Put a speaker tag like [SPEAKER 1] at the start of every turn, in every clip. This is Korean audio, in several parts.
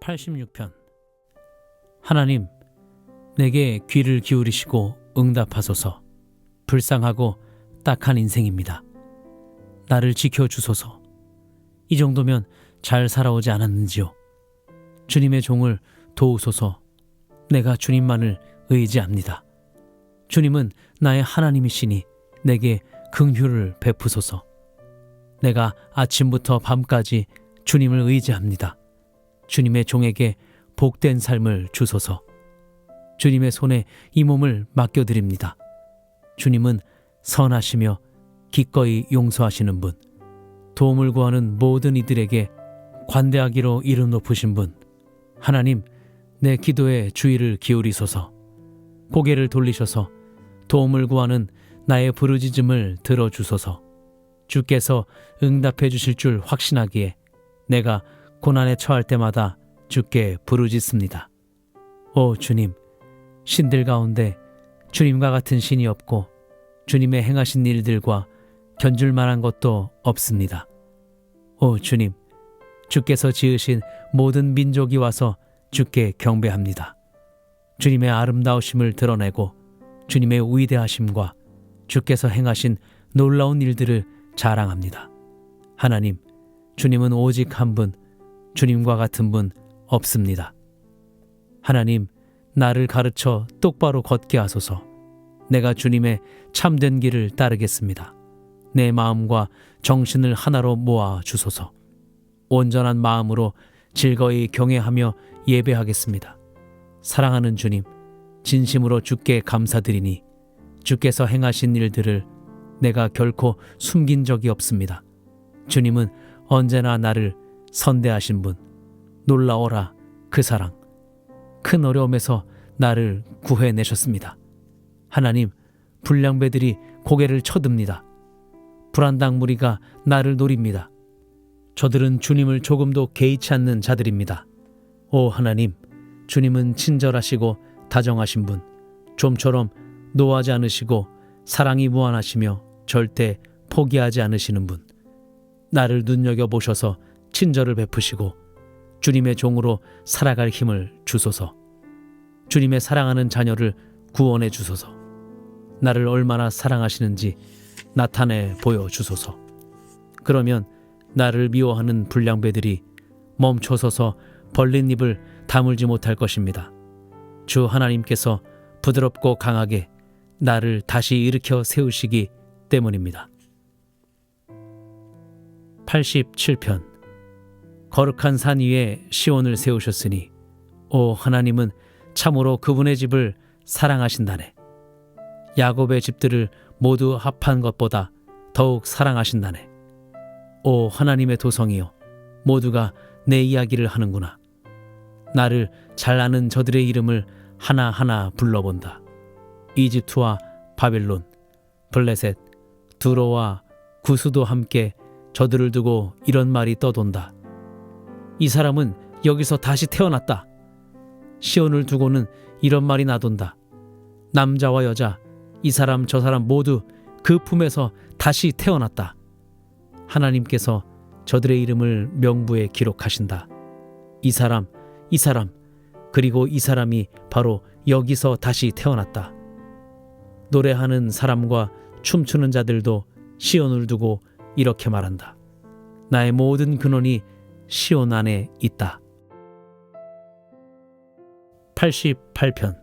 [SPEAKER 1] 86편. 하나님, 내게 귀를 기울이시고 응답하소서. 불쌍하고 딱한 인생입니다. 나를 지켜주소서. 이 정도면 잘 살아오지 않았는지요. 주님의 종을 도우소서. 내가 주님만을 의지합니다. 주님은 나의 하나님이시니 내게 긍휼을 베푸소서. 내가 아침부터 밤까지 주님을 의지합니다. 주님의 종에게 복된 삶을 주소서. 주님의 손에 이 몸을 맡겨드립니다. 주님은 선하시며 기꺼이 용서하시는 분, 도움을 구하는 모든 이들에게 관대하기로 이름 높으신 분, 하나님, 내 기도에 주의를 기울이소서. 고개를 돌리셔서 도움을 구하는 나의 부르짖음을 들어주소서. 주께서 응답해 주실 줄 확신하기에 내가 고난에 처할 때마다 주께 부르짖습니다. 오 주님, 신들 가운데 주님과 같은 신이 없고 주님의 행하신 일들과 견줄 만한 것도 없습니다. 오 주님, 주께서 지으신 모든 민족이 와서 주께 경배합니다. 주님의 아름다우심을 드러내고 주님의 위대하심과 주께서 행하신 놀라운 일들을 자랑합니다. 하나님, 주님은 오직 한 분, 주님과 같은 분 없습니다. 하나님, 나를 가르쳐 똑바로 걷게 하소서. 내가 주님의 참된 길을 따르겠습니다. 내 마음과 정신을 하나로 모아 주소서. 온전한 마음으로 즐거이 경외하며 예배하겠습니다. 사랑하는 주님, 진심으로 주께 감사드리니 주께서 행하신 일들을 내가 결코 숨긴 적이 없습니다. 주님은 언제나 나를 선대하신 분, 놀라워라 그 사랑, 큰 어려움에서 나를 구해내셨습니다. 하나님, 불량배들이 고개를 쳐듭니다. 불안당 무리가 나를 노립니다. 저들은 주님을 조금도 개의치 않는 자들입니다. 오 하나님, 주님은 친절하시고 다정하신 분, 좀처럼 노하지 않으시고 사랑이 무한하시며 절대 포기하지 않으시는 분, 나를 눈여겨보셔서 친절을 베푸시고 주님의 종으로 살아갈 힘을 주소서. 주님의 사랑하는 자녀를 구원해 주소서. 나를 얼마나 사랑하시는지 나타내 보여주소서. 그러면 나를 미워하는 불량배들이 멈춰서서 벌린 입을 다물지 못할 것입니다. 주 하나님께서 부드럽고 강하게 나를 다시 일으켜 세우시기 때문입니다. 87편. 거룩한 산 위에 시온을 세우셨으니 오 하나님은 참으로 그분의 집을 사랑하신다네. 야곱의 집들을 모두 합한 것보다 더욱 사랑하신다네. 오 하나님의 도성이여, 모두가 내 이야기를 하는구나. 나를 잘 아는 저들의 이름을 하나하나 불러본다. 이집트와 바벨론, 블레셋, 두로와 구스도 함께 저들을 두고 이런 말이 떠돈다. 이 사람은 여기서 다시 태어났다. 시온을 두고는 이런 말이 나돈다. 남자와 여자, 이 사람 저 사람 모두 그 품에서 다시 태어났다. 하나님께서 저들의 이름을 명부에 기록하신다. 이 사람, 그리고 이 사람이 바로 여기서 다시 태어났다. 노래하는 사람과 춤추는 자들도 시온을 두고 이렇게 말한다. 나의 모든 근원이 시온 안에 있다. 88편.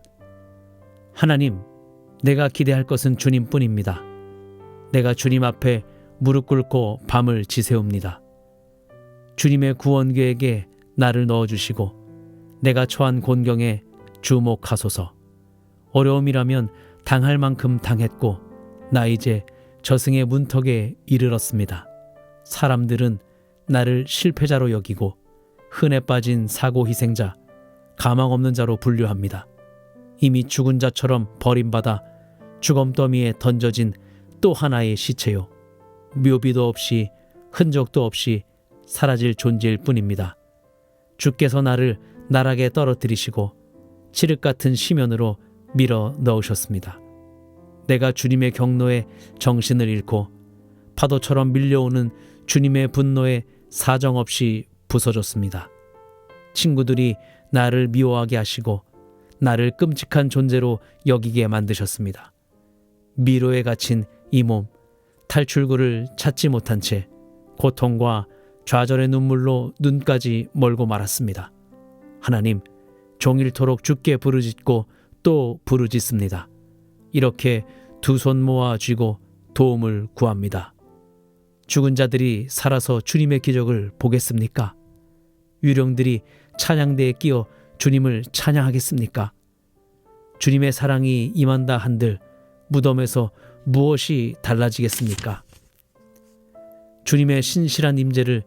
[SPEAKER 1] 하나님, 내가 기대할 것은 주님뿐입니다. 내가 주님 앞에 무릎 꿇고 밤을 지새웁니다. 주님의 구원 계획에 나를 넣어주시고 내가 처한 곤경에 주목하소서. 어려움이라면 당할 만큼 당했고 나 이제 저승의 문턱에 이르렀습니다. 사람들은 나를 실패자로 여기고 흔해 빠진 사고 희생자, 가망 없는 자로 분류합니다. 이미 죽은 자처럼 버림받아 주검더미에 던져진 또 하나의 시체요, 묘비도 없이 흔적도 없이 사라질 존재일 뿐입니다. 주께서 나를 나락에 떨어뜨리시고 칠흑 같은 시면으로 밀어 넣으셨습니다. 내가 주님의 경노에 정신을 잃고 파도처럼 밀려오는 주님의 분노에 사정없이 부서졌습니다. 친구들이 나를 미워하게 하시고 나를 끔찍한 존재로 여기게 만드셨습니다. 미로에 갇힌 이 몸, 탈출구를 찾지 못한 채 고통과 좌절의 눈물로 눈까지 멀고 말았습니다. 하나님, 종일토록 주께 부르짖고 또 부르짖습니다. 이렇게 두 손 모아 쥐고 도움을 구합니다. 죽은 자들이 살아서 주님의 기적을 보겠습니까? 유령들이 찬양대에 끼어 주님을 찬양하겠습니까? 주님의 사랑이 임한다 한들 무덤에서 무엇이 달라지겠습니까? 주님의 신실한 임재를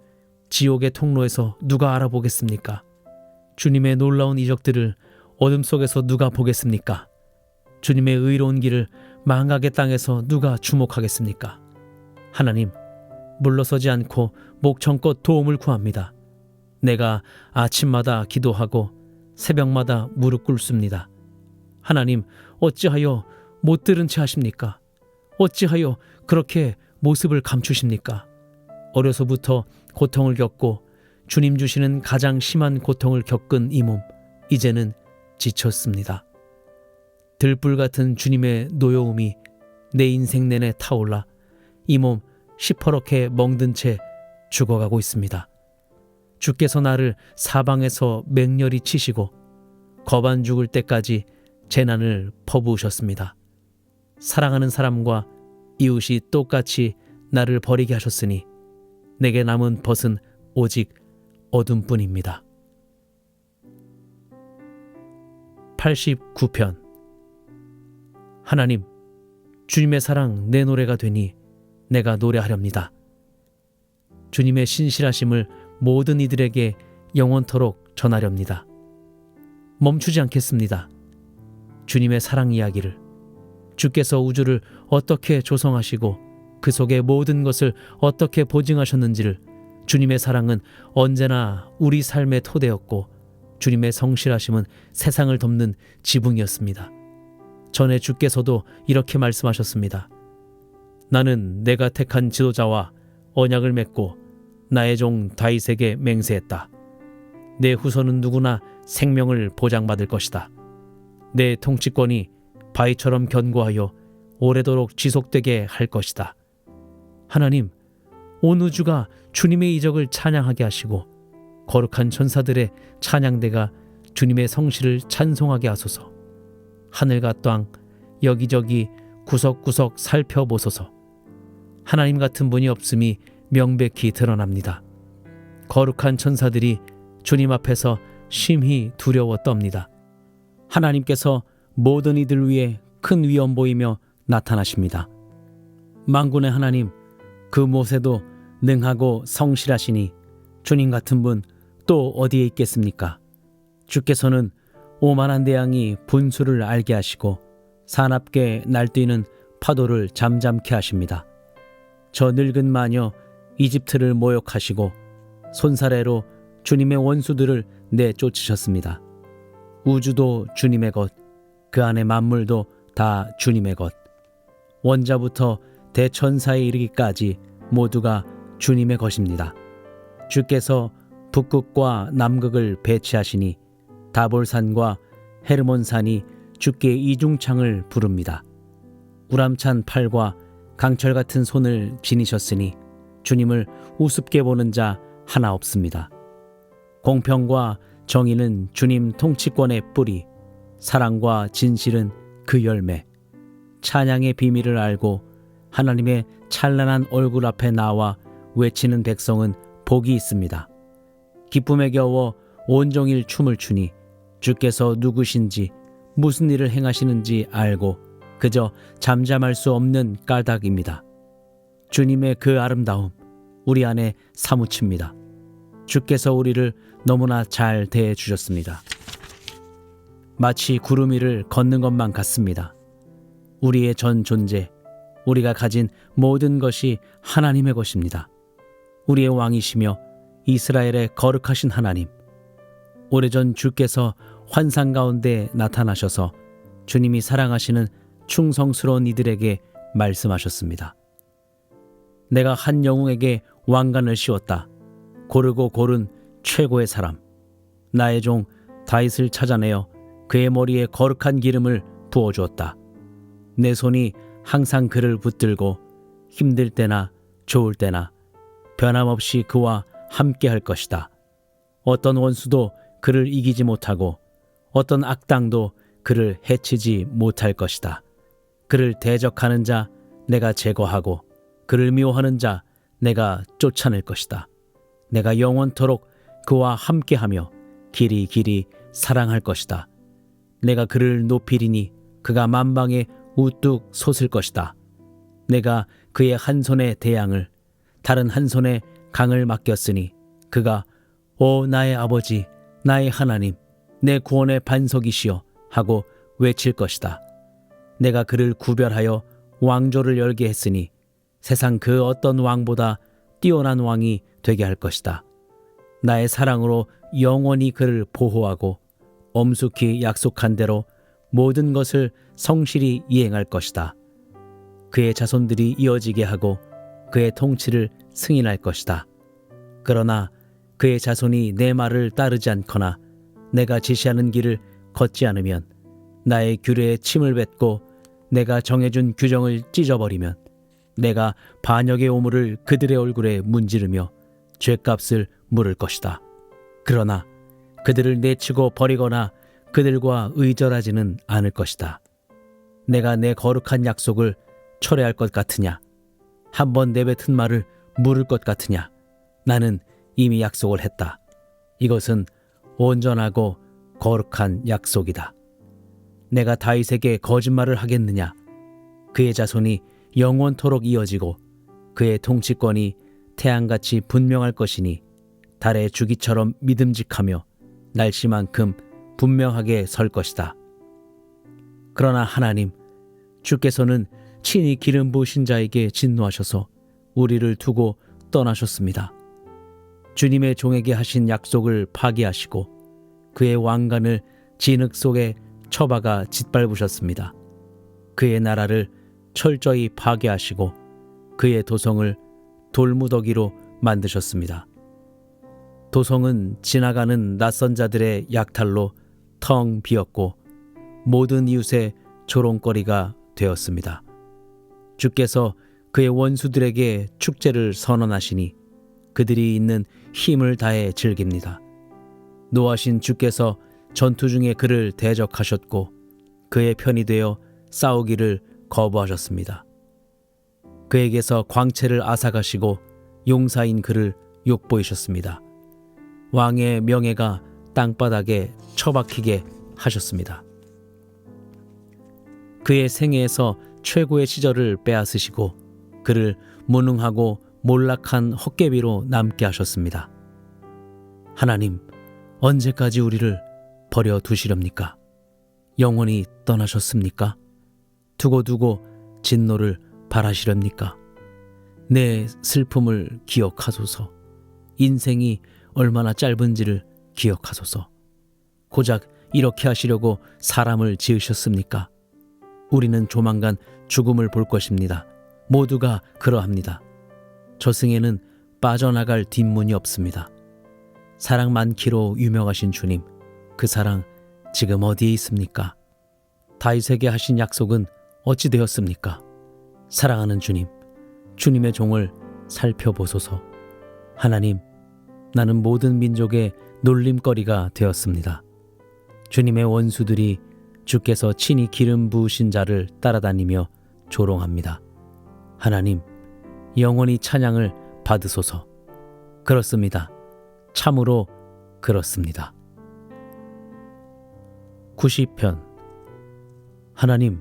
[SPEAKER 1] 지옥의 통로에서 누가 알아보겠습니까? 주님의 놀라운 이적들을 어둠 속에서 누가 보겠습니까? 주님의 의로운 길을 망각의 땅에서 누가 주목하겠습니까? 하나님, 물러서지 않고 목청껏 도움을 구합니다. 내가 아침마다 기도하고 새벽마다 무릎 꿇습니다. 하나님, 어찌하여 못 들은 채 하십니까? 어찌하여 그렇게 모습을 감추십니까? 어려서부터 고통을 겪고 주님 주시는 가장 심한 고통을 겪은 이 몸, 이제는 지쳤습니다. 들불 같은 주님의 노여움이 내 인생 내내 타올라 이 몸 시퍼렇게 멍든 채 죽어가고 있습니다. 주께서 나를 사방에서 맹렬히 치시고 거반 죽을 때까지 재난을 퍼부으셨습니다. 사랑하는 사람과 이웃이 똑같이 나를 버리게 하셨으니 내게 남은 벗은 오직 어둠뿐입니다. 89편. 하나님, 주님의 사랑 내 노래가 되니 내가 노래하렵니다. 주님의 신실하심을 모든 이들에게 영원토록 전하렵니다. 멈추지 않겠습니다. 주님의 사랑 이야기를, 주께서 우주를 어떻게 조성하시고 그 속의 모든 것을 어떻게 보증하셨는지를, 주님의 사랑은 언제나 우리 삶의 토대였고 주님의 성실하심은 세상을 덮는 지붕이었습니다. 전에 주께서도 이렇게 말씀하셨습니다. 나는 내가 택한 지도자와 언약을 맺고 나의 종 다윗에게 맹세했다. 내 후손은 누구나 생명을 보장받을 것이다. 내 통치권이 바위처럼 견고하여 오래도록 지속되게 할 것이다. 하나님, 온 우주가 주님의 이적을 찬양하게 하시고 거룩한 천사들의 찬양대가 주님의 성실을 찬송하게 하소서. 하늘과 땅 여기저기 구석구석 살펴보소서. 하나님 같은 분이 없음이 명백히 드러납니다. 거룩한 천사들이 주님 앞에서 심히 두려워 떱니다. 하나님께서 모든 이들 위에 큰 위엄 보이며 나타나십니다. 만군의 하나님, 그 무엇에도 능하고 성실하시니 주님 같은 분 또 어디에 있겠습니까? 주께서는 오만한 대양이 분수를 알게 하시고 사납게 날뛰는 파도를 잠잠케 하십니다. 저 늙은 마녀 이집트를 모욕하시고 손사래로 주님의 원수들을 내쫓으셨습니다. 우주도 주님의 것, 그 안의 만물도 다 주님의 것, 원자부터 대천사에 이르기까지 모두가 주님의 것입니다. 주께서 북극과 남극을 배치하시니 다볼산과 헤르몬산이 주께 이중창을 부릅니다. 우람찬 팔과 강철 같은 손을 지니셨으니 주님을 우습게 보는 자 하나 없습니다. 공평과 정의는 주님 통치권의 뿌리, 사랑과 진실은 그 열매. 찬양의 비밀을 알고 하나님의 찬란한 얼굴 앞에 나와 외치는 백성은 복이 있습니다. 기쁨에 겨워 온종일 춤을 추니 주께서 누구신지 무슨 일을 행하시는지 알고 그저 잠잠할 수 없는 까닭입니다. 주님의 그 아름다움 우리 안에 사무칩니다. 주께서 우리를 너무나 잘 대해 주셨습니다. 마치 구름 위를 걷는 것만 같습니다. 우리의 전 존재, 우리가 가진 모든 것이 하나님의 것입니다. 우리의 왕이시며 이스라엘의 거룩하신 하나님, 오래전 주께서 환상 가운데 나타나셔서 주님이 사랑하시는 충성스러운 이들에게 말씀하셨습니다. 내가 한 영웅에게 왕관을 씌웠다. 고르고 고른 최고의 사람. 나의 종 다윗을 찾아내어 그의 머리에 거룩한 기름을 부어주었다. 내 손이 항상 그를 붙들고 힘들 때나 좋을 때나 변함없이 그와 함께 할 것이다. 어떤 원수도 그를 이기지 못하고 어떤 악당도 그를 해치지 못할 것이다. 그를 대적하는 자 내가 제거하고 그를 미워하는 자 내가 쫓아낼 것이다. 내가 영원토록 그와 함께하며 길이 길이 사랑할 것이다. 내가 그를 높이리니 그가 만방에 우뚝 솟을 것이다. 내가 그의 한 손에 대양을 다른 한 손에 강을 맡겼으니 그가 오 나의 아버지 나의 하나님 내 구원의 반석이시여 하고 외칠 것이다. 내가 그를 구별하여 왕조를 열게 했으니 세상 그 어떤 왕보다 뛰어난 왕이 되게 할 것이다. 나의 사랑으로 영원히 그를 보호하고 엄숙히 약속한 대로 모든 것을 성실히 이행할 것이다. 그의 자손들이 이어지게 하고 그의 통치를 승인할 것이다. 그러나 그의 자손이 내 말을 따르지 않거나 내가 지시하는 길을 걷지 않으면 나의 규례에 침을 뱉고 내가 정해준 규정을 찢어버리면 내가 반역의 오물을 그들의 얼굴에 문지르며 죗값을 물을 것이다. 그러나 그들을 내치고 버리거나 그들과 의절하지는 않을 것이다. 내가 내 거룩한 약속을 철회할 것 같으냐? 한번 내뱉은 말을 물을 것 같으냐? 나는 이미 약속을 했다. 이것은 온전하고 거룩한 약속이다. 내가 다윗에게 거짓말을 하겠느냐? 그의 자손이 영원토록 이어지고 그의 통치권이 태양같이 분명할 것이니 달의 주기처럼 믿음직하며 날씨만큼 분명하게 설 것이다. 그러나 하나님, 주께서는 친히 기름 부으신 자에게 진노하셔서 우리를 두고 떠나셨습니다. 주님의 종에게 하신 약속을 파기하시고 그의 왕관을 진흙 속에 처박아 짓밟으셨습니다. 그의 나라를 철저히 파괴하시고 그의 도성을 돌무더기로 만드셨습니다. 도성은 지나가는 낯선 자들의 약탈로 텅 비었고 모든 이웃의 조롱거리가 되었습니다. 주께서 그의 원수들에게 축제를 선언하시니 그들이 있는 힘을 다해 즐깁니다. 노하신 주께서 전투 중에 그를 대적하셨고 그의 편이 되어 싸우기를 거부하셨습니다. 그에게서 광채를 앗아가시고 용사인 그를 욕보이셨습니다. 왕의 명예가 땅바닥에 처박히게 하셨습니다. 그의 생애에서 최고의 시절을 빼앗으시고 그를 무능하고 몰락한 헛개비로 남게 하셨습니다. 하나님, 언제까지 우리를 버려두시렵니까? 영원히 떠나셨습니까? 두고두고 진노를 바라시렵니까? 내 슬픔을 기억하소서. 인생이 얼마나 짧은지를 기억하소서. 고작 이렇게 하시려고 사람을 지으셨습니까? 우리는 조만간 죽음을 볼 것입니다. 모두가 그러합니다. 저승에는 빠져나갈 뒷문이 없습니다. 사랑 많기로 유명하신 주님, 그 사랑 지금 어디에 있습니까? 다윗에게 하신 약속은 어찌 되었습니까? 사랑하는 주님, 주님의 종을 살펴보소서. 하나님, 나는 모든 민족의 놀림거리가 되었습니다. 주님의 원수들이 주께서 친히 기름 부으신 자를 따라다니며 조롱합니다. 하나님, 영원히 찬양을 받으소서. 그렇습니다. 참으로 그렇습니다. 90편. 하나님,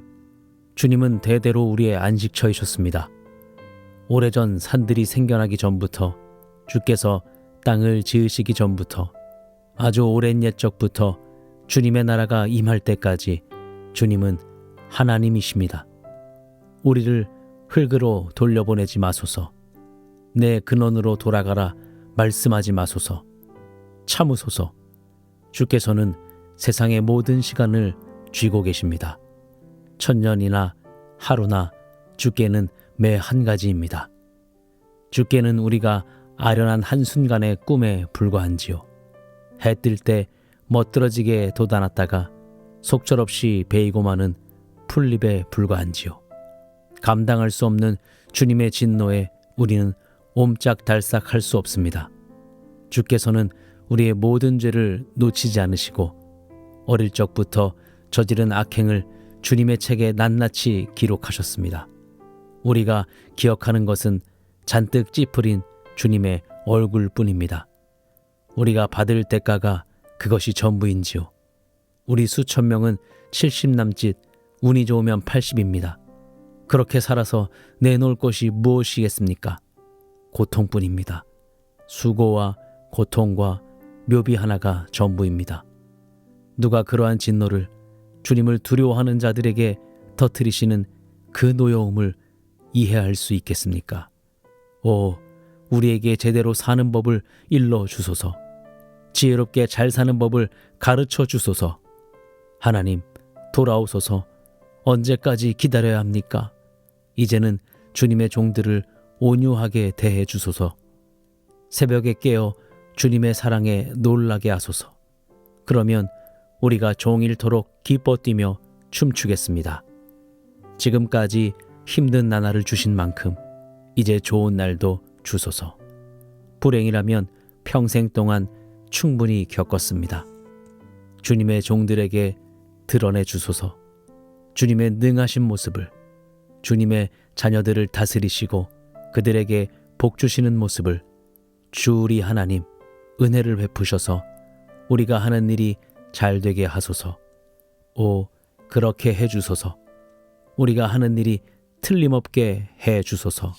[SPEAKER 1] 주님은 대대로 우리의 안식처이셨습니다. 오래전 산들이 생겨나기 전부터, 주께서 땅을 지으시기 전부터, 아주 오랜 옛적부터 주님의 나라가 임할 때까지 주님은 하나님이십니다. 우리를 흙으로 돌려보내지 마소서. 내 근원으로 돌아가라 말씀하지 마소서. 참으소서. 주께서는 세상의 모든 시간을 쥐고 계십니다. 천년이나 하루나 주께는 매 한 가지입니다. 주께는 우리가 아련한 한순간의 꿈에 불과한지요. 해 뜰 때 멋들어지게 돋아났다가 속절없이 베이고 마는 풀잎에 불과한지요. 감당할 수 없는 주님의 진노에 우리는 옴짝달싹할 수 없습니다. 주께서는 우리의 모든 죄를 놓치지 않으시고 어릴 적부터 저지른 악행을 주님의 책에 낱낱이 기록하셨습니다. 우리가 기억하는 것은 잔뜩 찌푸린 주님의 얼굴뿐입니다. 우리가 받을 대가가 그것이 전부인지요. 우리 수천 명은 70 남짓, 운이 좋으면 80입니다. 그렇게 살아서 내놓을 것이 무엇이겠습니까? 고통뿐입니다. 수고와 고통과 묘비 하나가 전부입니다. 누가 그러한 진노를 주님을 두려워하는 자들에게 터뜨리시는 그 노여움을 이해할 수 있겠습니까? 오, 우리에게 제대로 사는 법을 일러 주소서. 지혜롭게 잘 사는 법을 가르쳐 주소서. 하나님, 돌아오소서. 언제까지 기다려야 합니까? 이제는 주님의 종들을 온유하게 대해 주소서. 새벽에 깨어 주님의 사랑에 놀라게 하소서. 그러면 우리가 종일토록 기뻐 뛰며 춤추겠습니다. 지금까지 힘든 나날을 주신 만큼 이제 좋은 날도 주소서. 불행이라면 평생 동안 충분히 겪었습니다. 주님의 종들에게 드러내 주소서. 주님의 능하신 모습을, 주님의 자녀들을 다스리시고 그들에게 복 주시는 모습을 주 우리 하나님 은혜를 베푸셔서 우리가 하는 일이 잘 되게 하소서. 오, 그렇게 해 주소서. 우리가 하는 일이 틀림없게 해 주소서.